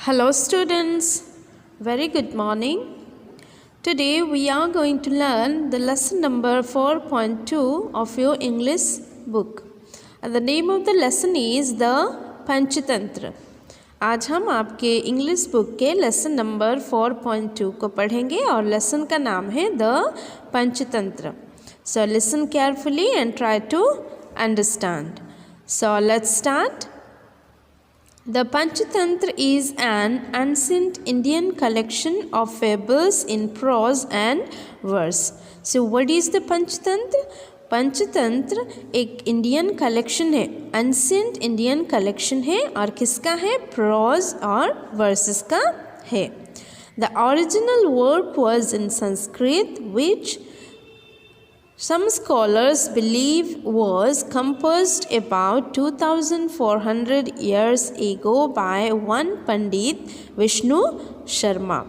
Hello students, very good morning. Today we are going to learn the lesson number 4.2 of your English book. And the name of the lesson is the Panchatantra. आज हम आपके English book के lesson number 4.2 को पढ़ेंगे और lesson का नाम है the Panchatantra. So listen carefully and try to understand. So let's start. The Panchatantra is an ancient Indian collection of fables in prose and verse. So what is the Panchatantra? Panchatantra एक Indian collection है, ancient Indian collection है और किसका है? Pros और versus का है. The original work was in Sanskrit which some scholars believe was composed about 2400 years ago by one Pandit Vishnu Sharma.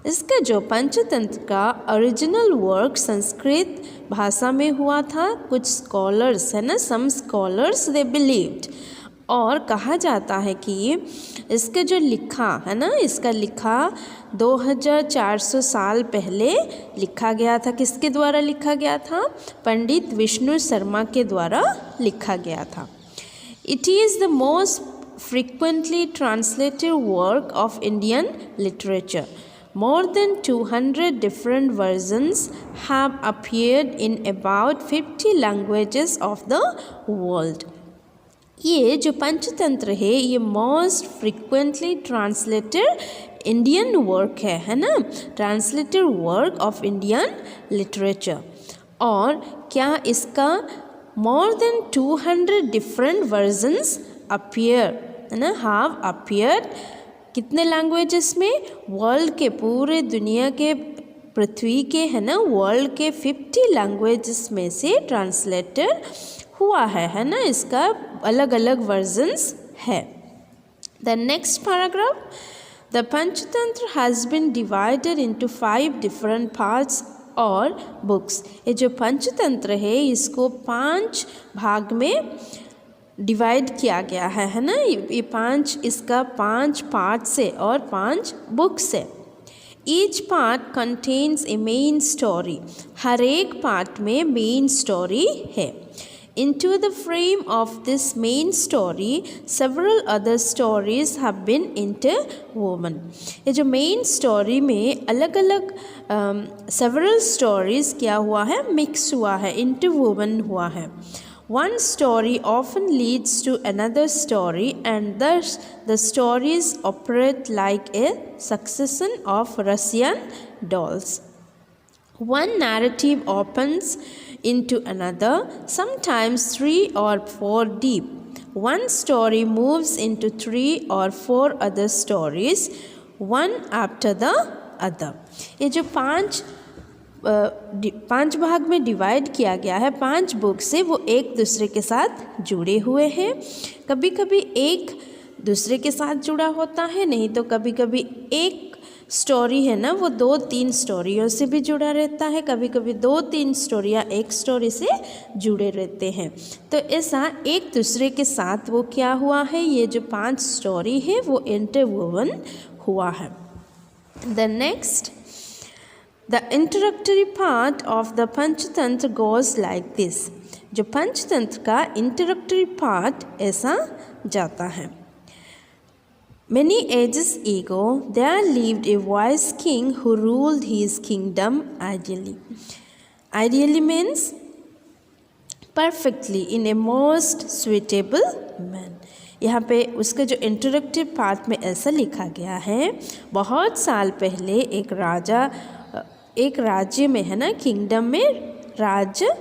इसका जो पंचतंत्र का ओरिजिनल वर्क संस्कृत भाषा में हुआ था, कुछ स्कॉलर्स है ना, सम स्कॉलर्स दे बिलीव्ड, और कहा जाता है कि इसका जो लिखा है ना, इसका लिखा 2400 साल पहले लिखा गया था. किसके द्वारा लिखा गया था? पंडित विष्णु शर्मा के द्वारा लिखा गया था. It is the most frequently translated work of Indian literature. More than 200 different versions have appeared in about 50 languages of the world. ये जो पंचतंत्र है ये most frequently translated Indian work है ना, translated work of Indian literature. और क्या इसका more than 200 different versions appear है ना, हैव अपीयर्ड. कितने लैंग्वेजेस में? वर्ल्ड के, पूरे दुनिया के, पृथ्वी के है ना, वर्ल्ड के 50 लैंग्वेजेस में से ट्रांसलेटेड हुआ है ना. इसका अलग अलग वर्जन्स है. The next paragraph. The Panchatantra has been divided into 5 different parts और बुक्स. ये जो पंचतंत्र है इसको 5 भाग में डिवाइड किया गया है ना. ये 5, इसका 5 पार्ट से और 5 बुक्स से. ईच पार्ट कंटेन्स ए मेन स्टोरी. हर एक पार्ट में मेन स्टोरी है. Into the frame of this main story, several other stories have been interwoven. ये जो main story में अलग अलग several stories क्या हुआ है? Mix हुआ है, interwoven हुआ है. One story often leads to another story and thus the stories operate like a succession of Russian dolls. One narrative opens into another, sometimes 3 or 4 deep. One story moves into 3 or 4 other stories, one after the other. ये जो 5 भाग में divide किया गया है, 5 book से, वो एक दूसरे के साथ जुड़े हुए हैं. कभी कभी एक दूसरे के साथ जुड़ा होता है, नहीं तो कभी कभी एक स्टोरी है ना, वो 2-3 स्टोरियों से भी जुड़ा रहता है. कभी कभी 2-3 स्टोरियाँ एक स्टोरी से जुड़े रहते हैं. तो ऐसा एक दूसरे के साथ वो क्या हुआ है, ये जो 5 स्टोरी है वो इंटरवोवन हुआ है. The next. The introductory part of the Panchatantra goes like this. जो पंचतंत्र का इंट्रोडक्टरी पार्ट ऐसा जाता है. Many ages ago, there lived a wise king who ruled his kingdom ideally. Ideally means perfectly, in a most suitable manner. यहाँ पे उसका जो introductive part में ऐसा लिखा गया है, बहुत साल पहले एक राज्य में है ना, किंगडम में राज्य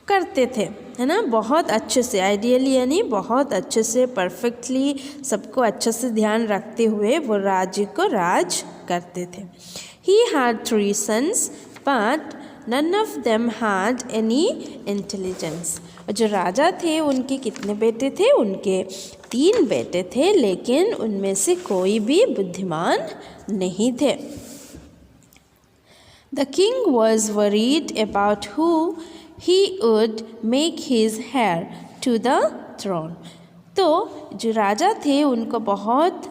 करते थे है ना, बहुत अच्छे से. आइडियली यानी बहुत अच्छे से, परफेक्टली, सबको अच्छे से ध्यान रखते हुए वो राज्य को राज करते थे. He had 3 sons, but none of them had any intelligence. और जो राजा थे उनके कितने बेटे थे? उनके 3 बेटे थे, लेकिन उनमें से कोई भी बुद्धिमान नहीं थे. The king was worried about who he would make his heir to the throne. तो जो राजा थे उनको बहुत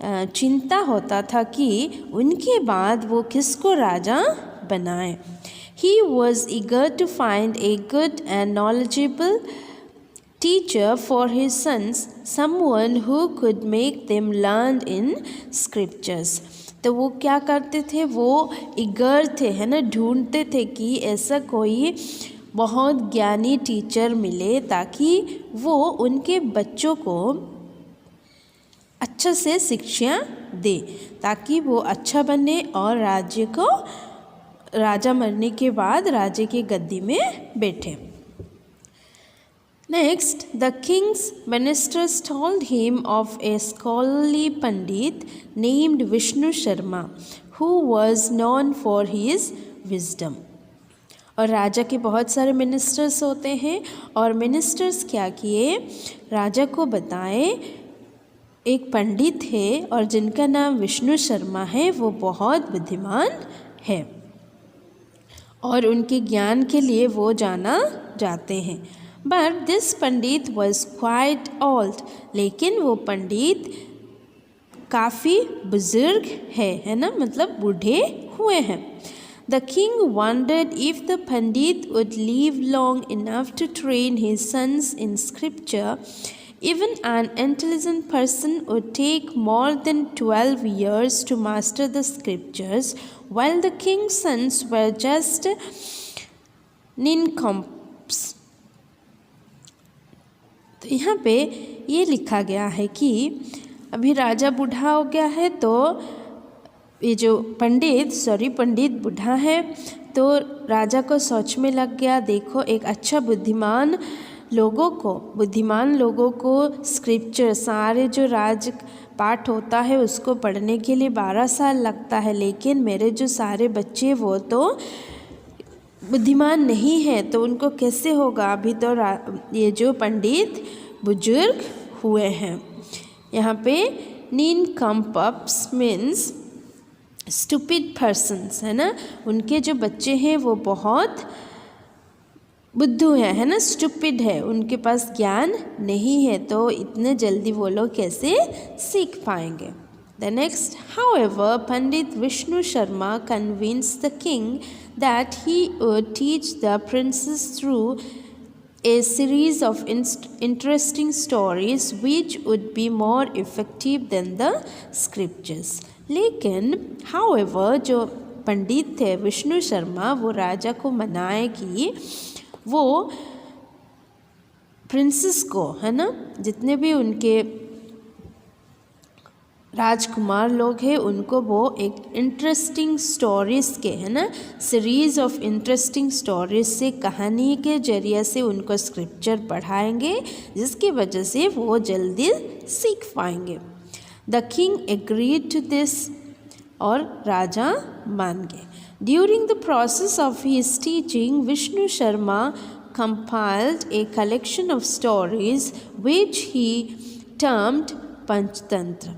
चिंता होता था कि उनके बाद वो किसको राजा बनाए। He was eager to find a good and knowledgeable teacher for his sons, someone who could make them learn in scriptures. तो वो क्या करते थे, वो ईगर थे, है ना, ढूंढते थे कि ऐसा कोई बहुत ज्ञानी टीचर मिले ताकि वो उनके बच्चों को अच्छा से शिक्षा दे, ताकि वो अच्छा बने और राज्य को, राजा मरने के बाद राज्य की गद्दी में बैठे। Next, the king's ministers told him of a scholarly pandit named Vishnu Sharma, who was known for his wisdom. और राजा के बहुत सारे मिनिस्टर्स होते हैं, और मिनिस्टर्स क्या किए, राजा को बताए एक पंडित है और जिनका नाम विष्णु शर्मा है, वो बहुत बुद्धिमान है और उनके ज्ञान के लिए वो जाना जाते हैं। But this Pandit was quite old, लेकिन वो पंडित काफ़ी बुजुर्ग है ना, मतलब बूढ़े हुए हैं। The king wondered if the pandit would live long enough to train his sons in scripture. Even an intelligent person would take more than 12 years to master the scriptures, while the king's sons were just nincompops. तो यहाँ पे ये लिखा गया है कि अभी राजा बूढ़ा हो गया है, तो ये जो पंडित बूढ़ा है, तो राजा को सोच में लग गया, देखो एक अच्छा बुद्धिमान लोगों को स्क्रिप्चर, सारे जो राज पाठ होता है उसको पढ़ने के लिए 12 साल लगता है, लेकिन मेरे जो सारे बच्चे वो तो बुद्धिमान नहीं है, तो उनको कैसे होगा। अभी तो ये जो पंडित बुजुर्ग हुए हैं। यहाँ पे निनकम्पप्स मीन्स स्टूपिड पर्सन्स, है ना, उनके जो बच्चे हैं वो बहुत बुद्धू है ना, स्टूपिड है, उनके पास ज्ञान नहीं है, तो इतने जल्दी वो लोग कैसे सीख पाएंगे। The next, however, Pandit Vishnu Sharma convinced the king that he would teach the princess through a series of interesting stories which would be more effective than the scriptures. लेकिन however जो पंडित थे विष्णु शर्मा, वो राजा को मनाए कि वो प्रिंसेस को, है ना, जितने भी उनके राजकुमार लोग हैं उनको वो एक इंटरेस्टिंग स्टोरीज़ के, है ना, सीरीज़ ऑफ इंटरेस्टिंग स्टोरीज से, कहानी के जरिए से उनको स्क्रिप्चर पढ़ाएंगे, जिसकी वजह से वो जल्दी सीख पाएंगे। The king agreed to this, और राजा मान गए। During the process of his teaching Vishnu Sharma compiled a collection of stories which he termed Panchatantra.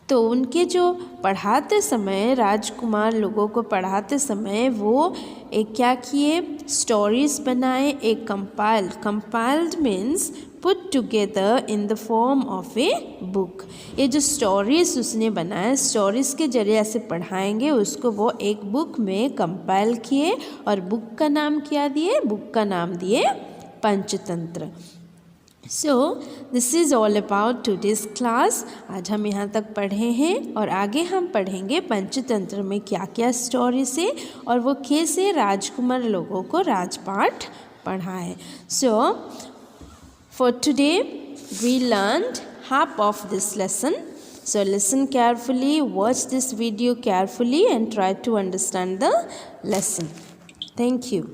तो उनके जो पढ़ाते समय, राजकुमार लोगों को पढ़ाते समय वो एक क्या किए, स्टोरीज बनाए, एक compiled means put together in the form of a book. ये जो स्टोरीज उसने बनाए, स्टोरीज के जरिए से पढ़ाएंगे उसको, वो एक बुक में कंपाइल किए और बुक का नाम क्या दिए, बुक का नाम दिए Panchatantra. So this is all about today's class. आज हम यहाँ तक पढ़े हैं और आगे हम पढ़ेंगे पंचतंत्र में क्या क्या स्टोरीज है और वो कैसे राजकुमार लोगों को राजपाठ पढ़ाए। So for today we learned half of this lesson. So listen carefully, watch this video carefully and try to understand the lesson. Thank you.